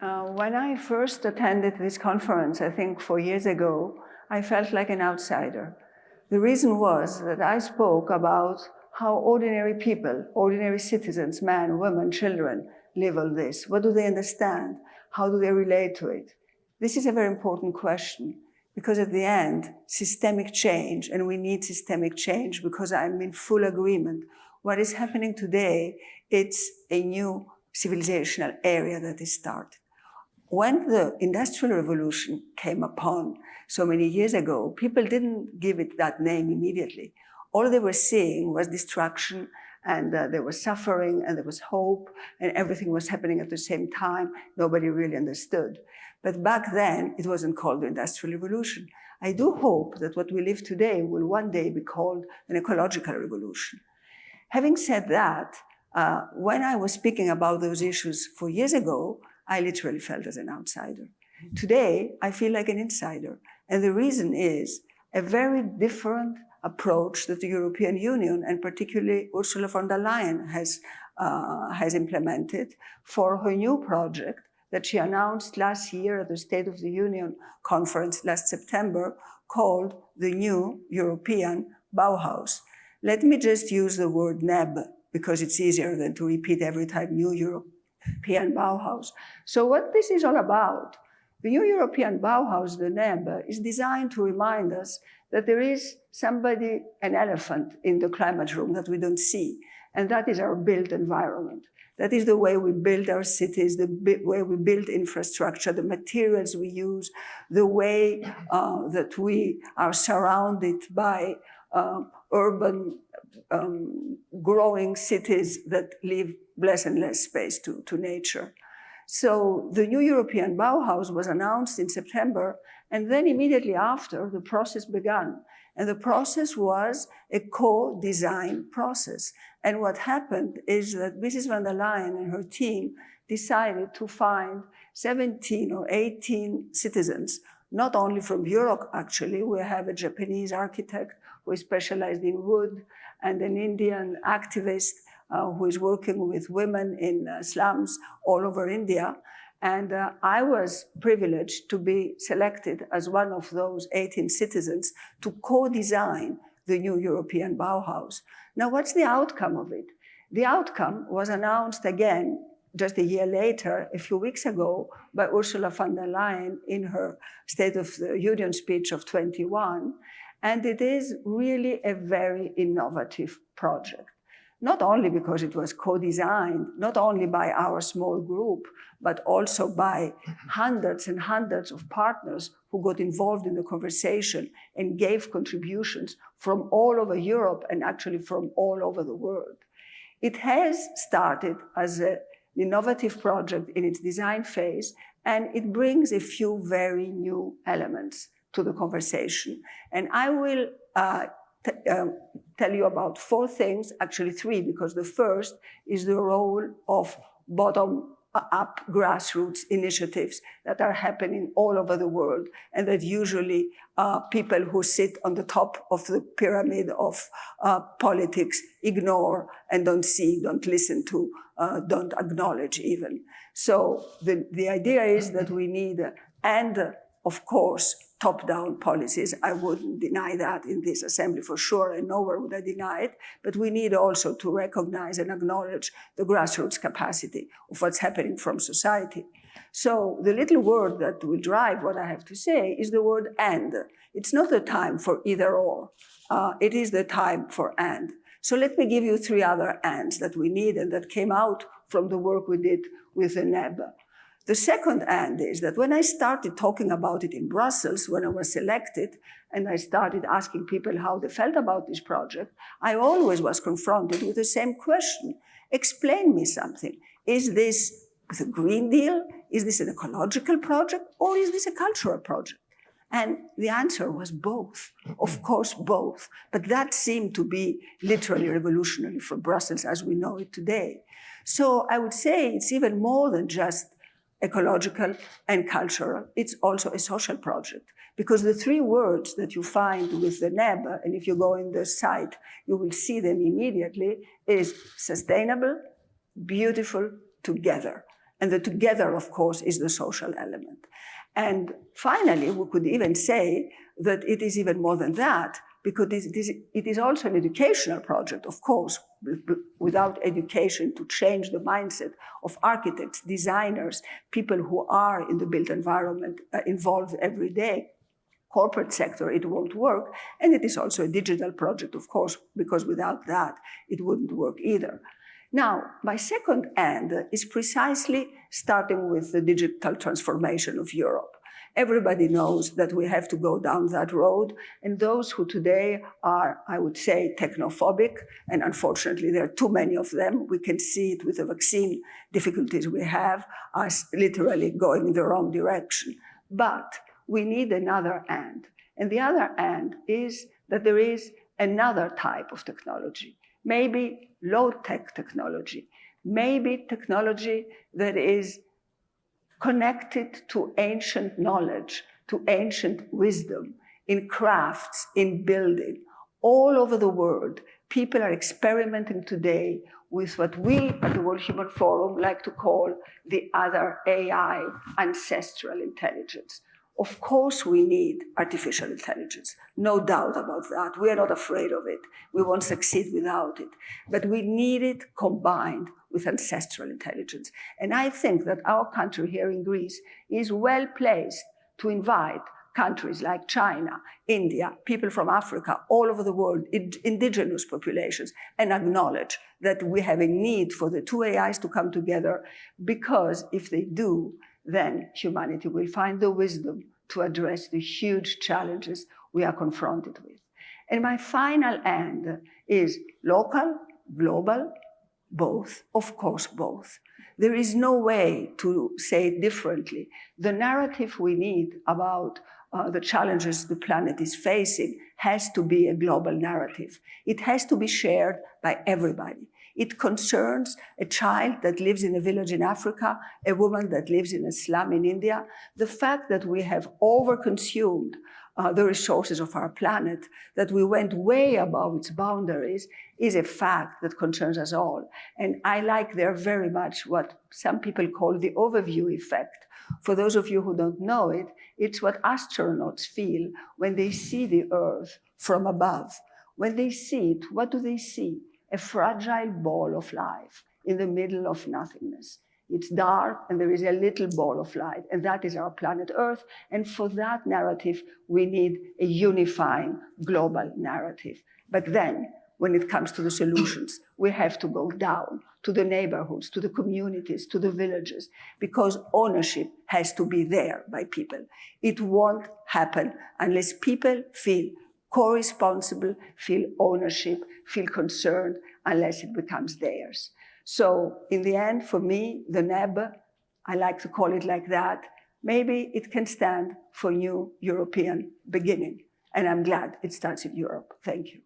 When I first attended this conference, I think 4 years ago, I felt like an outsider. The reason was that I spoke about how ordinary people, ordinary citizens, men, women, children, live all this. What do they understand? How do they relate to it? This is a very important question, because at the end, systemic change, and we need systemic change because I'm in full agreement. What is happening today, it's a new civilizational area that is started. When the Industrial Revolution came upon so many years ago, people didn't give it that name immediately. All they were seeing was destruction, and there was suffering, and there was hope, and everything was happening at the same time. Nobody really understood. But back then, it wasn't called the Industrial Revolution. I do hope that what we live today will one day be called an ecological revolution. Having said that, when I was speaking about those issues 4 years ago, I literally felt as an outsider. Today, I feel like an insider. And the reason is a very different approach that the European Union, and particularly Ursula von der Leyen, has implemented for her new project that she announced last year at the State of the Union conference last September, called the New European Bauhaus. Let me just use the word NEB, because it's easier than to repeat every time New European Bauhaus. So what this is all about, the New European Bauhaus, the NEB, is designed to remind us that there is somebody, an elephant in the climate room that we don't see, and that is our built environment. That is the way we build our cities, the way we build infrastructure, the materials we use, the way that we are surrounded by urban growing cities that leave less and less space to nature. So the New European Bauhaus was announced in September, and then immediately after, the process began. And the process was a co-design process. And what happened is that Mrs. von der Leyen and her team decided to find 17 or 18 citizens, not only from Europe, actually. We have a Japanese architect who is specialized in wood, and an Indian activist who is working with women in slums all over India. And I was privileged to be selected as one of those 18 citizens to co-design the New European Bauhaus. Now, what's the outcome of it? The outcome was announced again just a year later, a few weeks ago, by Ursula von der Leyen in her State of the Union speech of 21. And it is really a very innovative project. Not only because it was co-designed, not only by our small group, but also by hundreds and hundreds of partners who got involved in the conversation and gave contributions from all over Europe and actually from all over the world. It has started as an innovative project in its design phase, and it brings a few very new elements to the conversation. And I will tell you about 4 things, actually 3, because the first is the role of bottom-up grassroots initiatives that are happening all over the world, and that usually people who sit on the top of the pyramid of politics ignore and don't see, don't listen to, don't acknowledge even. So the idea is that we need, and of course, top-down policies. I wouldn't deny that in this assembly for sure, and nowhere would I deny it, but we need also to recognize and acknowledge the grassroots capacity of what's happening from society. So the little word that will drive what I have to say is the word and. It's not the time for either or, it is the time for and. So let me give you 3 other ands that we need and that came out from the work we did with the NEB. The second and is that when I started talking about it in Brussels, when I was selected, and I started asking people how they felt about this project, I always was confronted with the same question. Explain me something. Is this a Green Deal? Is this an ecological project? Or is this a cultural project? And the answer was both, of course, both. But that seemed to be literally revolutionary for Brussels as we know it today. So I would say it's even more than just ecological and cultural. It's also a social project, because the 3 words that you find with the NEB, and if you go in the site, you will see them immediately, is sustainable, beautiful, together. And the together, of course, is the social element. And finally, we could even say that it is even more than that, because it is also an educational project, of course. Without education to change the mindset of architects, designers, people who are in the built environment involved every day, corporate sector, it won't work. And it is also a digital project, of course, because without that, it wouldn't work either. Now, my second end is precisely starting with the digital transformation of Europe. Everybody knows that we have to go down that road, and those who today are, I would say, technophobic, and unfortunately there are too many of them, we can see it with the vaccine difficulties we have, are literally going in the wrong direction. But we need another end. And the other end is that there is another type of technology, maybe low-tech technology, maybe technology that is connected to ancient knowledge, to ancient wisdom, in crafts, in building. All over the world, people are experimenting today with what we at the World Human Forum like to call the other AI, ancestral intelligence. Of course, we need artificial intelligence, no doubt about that. We are not afraid of it. We won't succeed without it. But we need it combined with ancestral intelligence. And I think that our country here in Greece is well placed to invite countries like China, India, people from Africa, all over the world, indigenous populations, and acknowledge that we have a need for the two AIs to come together, because if they do, then humanity will find the wisdom to address the huge challenges we are confronted with. And my final end is local, global, both, of course, both. There is no way to say it differently. The narrative we need about the challenges the planet is facing has to be a global narrative. It has to be shared by everybody. It concerns a child that lives in a village in Africa, a woman that lives in a slum in India. The fact that we have overconsumed the resources of our planet, that we went way above its boundaries, is a fact that concerns us all. And I like there very much what some people call the overview effect. For those of you who don't know it, it's what astronauts feel when they see the Earth from above. When they see it, what do they see? A fragile ball of life in the middle of nothingness. It's dark and there is a little ball of light, and that is our planet Earth. And for that narrative, we need a unifying global narrative. But then, when it comes to the solutions, we have to go down to the neighborhoods, to the communities, to the villages, because ownership has to be there by people. It won't happen unless people feel co-responsible, feel ownership, feel concerned, unless it becomes theirs. So in the end, for me, the NEB, I like to call it like that, maybe it can stand for New European Beginning. And I'm glad it starts in Europe. Thank you.